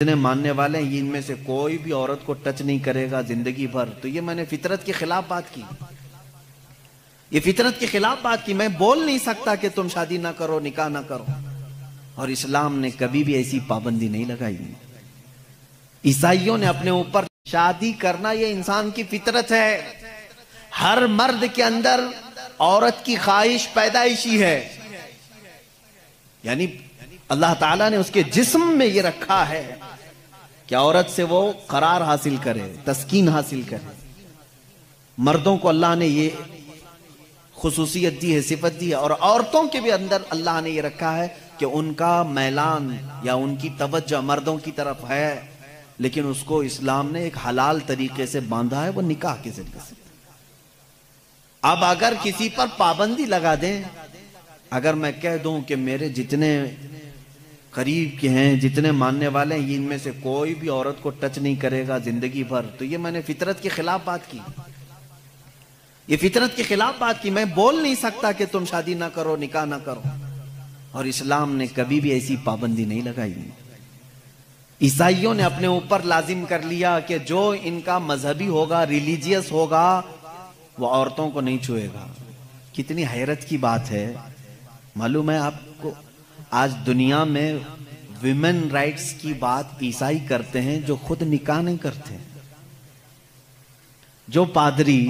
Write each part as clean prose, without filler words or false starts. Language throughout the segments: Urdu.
جتنے ماننے والے ہیں ان میں سے کوئی بھی عورت کو ٹچ نہیں کرے گا زندگی بھر، تو یہ میں نے فطرت کے خلاف بات کی، یہ فطرت کے خلاف بات کی۔ میں بول نہیں سکتا کہ تم شادی نہ کرو، نکاح نہ کرو، اور اسلام نے کبھی بھی ایسی پابندی نہیں لگائی۔ عیسائیوں نے اپنے اوپر شادی کرنا یہ انسان کی فطرت ہے، ہر مرد کے اندر عورت کی خواہش پیدائشی ہے، یعنی اللہ تعالیٰ نے اس کے جسم میں یہ رکھا ہے کہ عورت سے وہ قرار حاصل کرے، تسکین حاصل کرے۔ مردوں کو اللہ نے یہ خصوصیت دی ہے، صفت دی ہے، اور عورتوں کے بھی اندر اللہ نے یہ رکھا ہے کہ ان کا میلان یا ان کی توجہ مردوں کی طرف ہے، لیکن اس کو اسلام نے ایک حلال طریقے سے باندھا ہے، وہ نکاح کے ذریعے سے۔ اب اگر کسی پر پابندی لگا دیں، اگر میں کہہ دوں کہ میرے جتنے قریب کے ہیں، جتنے ماننے والے ہیں ان میں سے کوئی بھی عورت کو ٹچ نہیں کرے گا زندگی بھر، تو یہ میں نے فطرت کے خلاف بات کی، یہ فطرت کے خلاف بات کی۔ میں بول نہیں سکتا کہ تم شادی نہ کرو، نکاح نہ کرو، اور اسلام نے کبھی بھی ایسی پابندی نہیں لگائی۔ عیسائیوں نے اپنے اوپر لازم کر لیا کہ جو ان کا مذہبی ہوگا، ریلیجیس ہوگا، وہ عورتوں کو نہیں چھوئے گا۔ کتنی حیرت کی بات ہے، معلوم ہے آپ کو، آج دنیا میں ویمن رائٹس کی بات عیسائی کرتے ہیں جو خود نکاح نہیں کرتے، جو پادری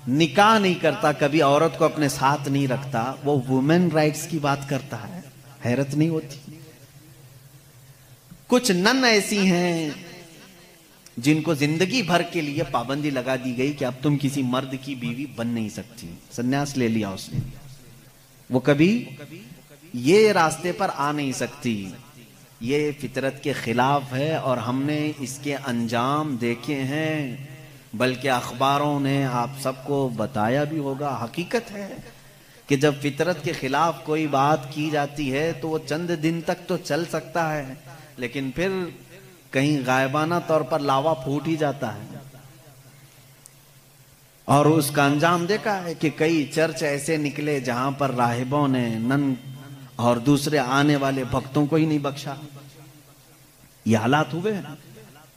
نکاح نہیں کرتا، کبھی عورت کو اپنے ساتھ نہیں رکھتا، وہ ویمن رائٹس کی بات کرتا ہے۔ حیرت نہیں ہوتی؟ کچھ نن ایسی ہیں جن کو زندگی بھر کے لیے پابندی لگا دی گئی کہ اب تم کسی مرد کی بیوی بن نہیں سکتی، سنیاس لے لیا اس نے، وہ کبھی یہ راستے پر آ نہیں سکتی۔ یہ فطرت کے خلاف ہے، اور ہم نے اس کے انجام دیکھے ہیں، بلکہ اخباروں نے آپ سب کو بتایا بھی ہوگا۔ حقیقت ہے کہ جب فطرت کے خلاف کوئی بات کی جاتی ہے تو وہ چند دن تک تو چل سکتا ہے، لیکن پھر کہیں غائبانہ طور پر لاوا پھوٹ ہی جاتا ہے۔ اور اس کا انجام دیکھا ہے کہ کئی چرچ ایسے نکلے جہاں پر راہبوں نے نن اور دوسرے آنے والے بھکتوں کو ہی نہیں بخشا۔ یہ حالات ہوئے ہیں۔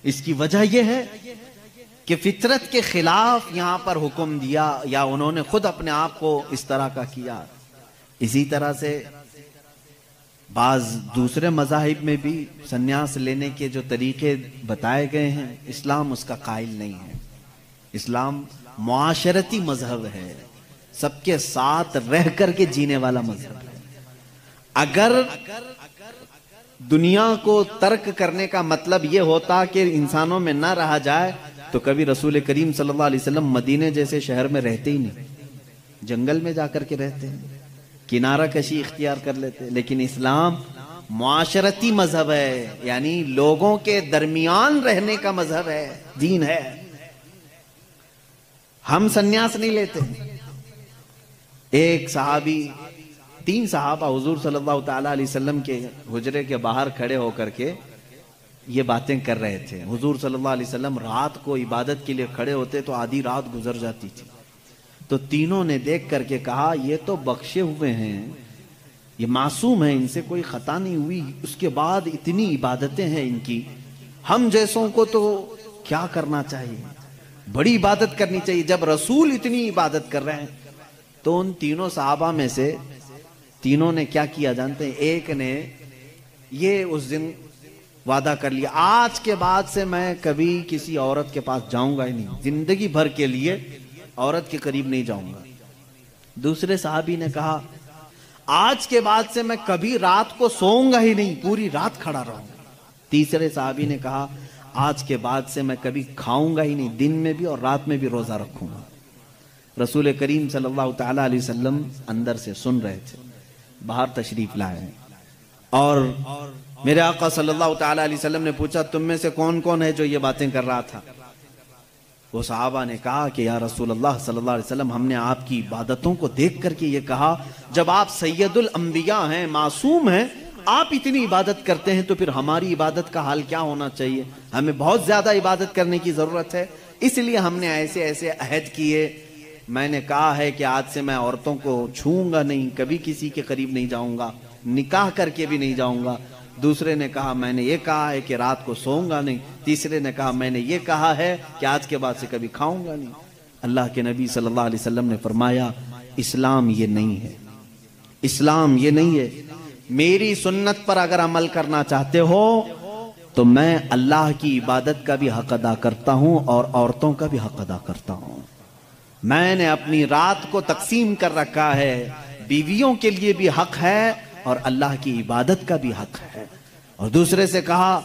اس کی وجہ یہ ہے کہ فطرت کے خلاف یہاں پر حکم دیا، یا انہوں نے خود اپنے آپ کو اس طرح کا کیا۔ اسی طرح سے بعض دوسرے مذاہب میں بھی سنیاس لینے کے جو طریقے بتائے گئے ہیں، اسلام اس کا قائل نہیں ہے۔ اسلام معاشرتی مذہب ہے، سب کے ساتھ رہ کر کے جینے والا مذہب ہے۔ اگر دنیا کو ترک کرنے کا مطلب یہ ہوتا کہ انسانوں میں نہ رہا جائے، تو کبھی رسول کریم صلی اللہ علیہ وسلم مدینے جیسے شہر میں رہتے ہی نہیں، جنگل میں جا کر کے رہتے ہیں، کنارہ کشی اختیار کر لیتے۔ لیکن اسلام معاشرتی مذہب ہے، یعنی لوگوں کے درمیان رہنے کا مذہب ہے، دین ہے۔ ہم سنیاس نہیں لیتے۔ ایک صحابی، 3 صحابہ حضور صلی اللہ تعالی علیہ وسلم کے حجرے کے باہر کھڑے ہو کر کے یہ باتیں کر رہے تھے۔ حضور صلی اللہ علیہ وسلم رات کو عبادت کے لیے کھڑے ہوتے تو آدھی رات گزر جاتی تھی، تو تینوں نے دیکھ کر کے کہا یہ تو بخشے ہوئے ہیں، یہ معصوم ہیں، ان سے کوئی خطا نہیں ہوئی، اس کے بعد اتنی عبادتیں ہیں ان کی، ہم جیسوں کو تو کیا کرنا چاہیے، بڑی عبادت کرنی چاہیے۔ جب رسول اتنی عبادت کر رہے ہیں، تو ان تینوں صحابہ میں سے تینوں نے کیا کیا جانتے ہیں؟ ایک نے یہ اس دن وعدہ کر لیا، آج کے بعد سے میں کبھی کسی عورت کے پاس جاؤں گا ہی نہیں، زندگی بھر کے لیے عورت کے قریب نہیں جاؤں گا۔ دوسرے صحابی نے کہا آج کے بعد سے میں کبھی رات کو سوؤں گا ہی نہیں، پوری رات کھڑا رہوں گا۔ تیسرے صحابی نے کہا آج کے بعد سے میں کبھی کھاؤں گا ہی نہیں، دن میں بھی اور رات میں بھی روزہ رکھوں گا۔ رسول کریم صلی اللہ تعالی علیہ وسلم اندر سے سن رہے تھے، باہر تشریف لائے، اور میرے آقا صلی اللہ تعالی علیہ وسلم نے پوچھا تم میں سے کون کون ہے جو یہ باتیں کر رہا تھا؟ وہ صحابہ نے کہا کہ یا رسول اللہ صلی اللہ علیہ وسلم، ہم نے آپ کی عبادتوں کو دیکھ کر کے یہ کہا، جب آپ سید الانبیاء ہیں، معصوم ہیں، آپ اتنی عبادت کرتے ہیں تو پھر ہماری عبادت کا حال کیا ہونا چاہیے؟ ہمیں بہت زیادہ عبادت کرنے کی ضرورت ہے، اس لیے ہم نے ایسے ایسے عہد کیے۔ میں نے کہا ہے کہ آج سے میں عورتوں کو چھوؤں گا نہیں، کبھی کسی کے قریب نہیں جاؤں گا، نکاح کر کے بھی نہیں جاؤں گا۔ دوسرے نے کہا میں نے یہ کہا ہے کہ رات کو سوؤں گا نہیں، تیسرے نے کہا میں نے یہ کہا ہے کہ آج کے بعد سے کبھی کھاؤں گا نہیں۔ اللہ کے نبی صلی اللہ علیہ وسلم نے فرمایا اسلام یہ نہیں ہے، اسلام یہ نہیں ہے۔ میری سنت پر اگر عمل کرنا چاہتے ہو تو میں اللہ کی عبادت کا بھی حق ادا کرتا ہوں اور عورتوں کا بھی حق ادا کرتا ہوں۔ میں نے اپنی رات کو تقسیم کر رکھا ہے، بیویوں کے لیے بھی حق ہے اور اللہ کی عبادت کا بھی حق ہے۔ اور دوسرے سے کہا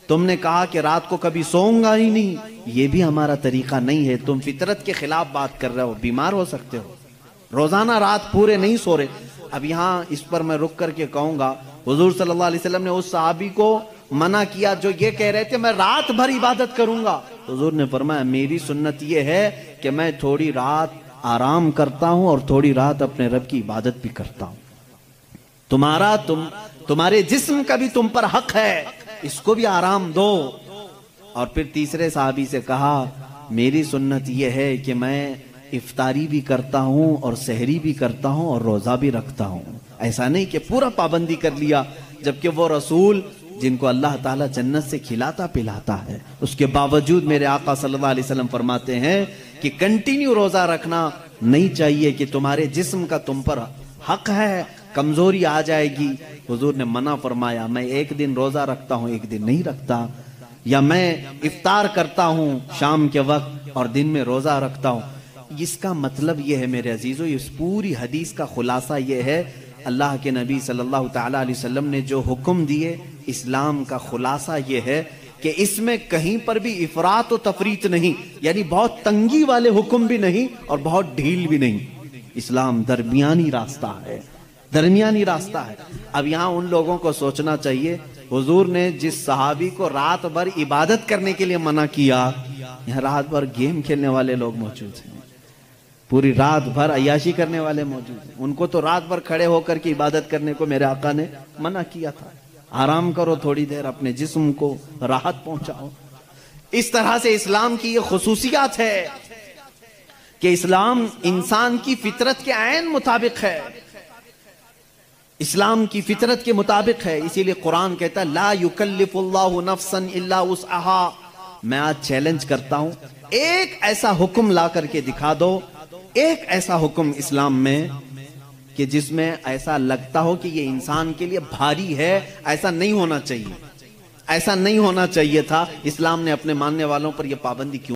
تم نے کہا کہ رات کو کبھی سوؤں گا ہی نہیں، یہ بھی ہمارا طریقہ نہیں ہے، تم فطرت کے خلاف بات کر رہے ہو، بیمار ہو سکتے ہو، روزانہ رات پورے نہیں سو رہے۔ اب یہاں اس پر میں رک کر کے کہوں گا، حضور صلی اللہ علیہ وسلم نے اس صحابی کو منع کیا جو یہ کہہ رہے تھے میں رات بھر عبادت کروں گا۔ حضور نے فرمایا میری سنت یہ ہے کہ میں تھوڑی رات آرام کرتا ہوں اور تھوڑی رات اپنے رب کی عبادت بھی کرتا ہوں۔ تمہارے جسم کا بھی تم پر حق ہے، اس کو بھی آرام دو۔ اور پھر تیسرے صحابی سے کہا میری سنت یہ ہے کہ میں افطاری بھی کرتا ہوں اور سحری بھی کرتا ہوں اور روزہ بھی رکھتا ہوں۔ ایسا نہیں کہ پورا پابندی کر لیا، جبکہ وہ رسول جن کو اللہ تعالیٰ جنت سے کھلاتا پلاتا ہے، اس کے باوجود میرے آقا صلی اللہ علیہ وسلم فرماتے ہیں کہ کنٹینیو روزہ رکھنا نہیں چاہیے، کہ تمہارے جسم کا تم پر حق ہے، کمزوری آ جائے گی۔ حضور نے منع فرمایا میں ایک دن روزہ رکھتا ہوں ایک دن نہیں رکھتا، یا میں افطار کرتا ہوں شام کے وقت اور دن میں روزہ رکھتا ہوں۔ اس کا مطلب یہ ہے میرے عزیزو، اس پوری حدیث کا خلاصہ یہ ہے، اللہ کے نبی صلی اللہ تعالیٰ علیہ وسلم نے جو حکم دیے، اسلام کا خلاصہ یہ ہے کہ اس میں کہیں پر بھی افراط و تفریط نہیں، یعنی بہت تنگی والے حکم بھی نہیں اور بہت ڈھیل بھی نہیں۔ اسلام درمیانی راستہ ہے، درمیانی راستہ ہے۔ اب یہاں ان لوگوں کو سوچنا چاہیے، حضور نے جس صحابی کو رات بھر عبادت کرنے کے لیے منع کیا، یہاں رات بھر گیم کھیلنے والے لوگ موجود ہیں، پوری رات بھر عیاشی کرنے والے موجود ہیں، ان کو تو رات بھر کھڑے ہو کر کے عبادت کرنے کو میرے آقا نے منع کیا تھا۔ آرام کرو تھوڑی دیر، اپنے جسم کو راحت پہنچاؤ۔ اس طرح سے اسلام کی یہ خصوصیات ہے کہ اسلام انسان کی فطرت کے عین مطابق ہے، اسلام کی فطرت کے مطابق ہے۔ اسی لیے قرآن کہتا ہے لا یکلف اللہ نفسا الا وسعها۔ میں آج چیلنج کرتا ہوں، ایک ایسا حکم لا کر کے دکھا دو، ایک ایسا حکم اسلام میں کہ جس میں ایسا لگتا ہو کہ یہ انسان کے لیے بھاری ہے۔ ایسا نہیں ہونا چاہیے، ایسا نہیں ہونا چاہیے تھا۔ اسلام نے اپنے ماننے والوں پر یہ پابندی کیوں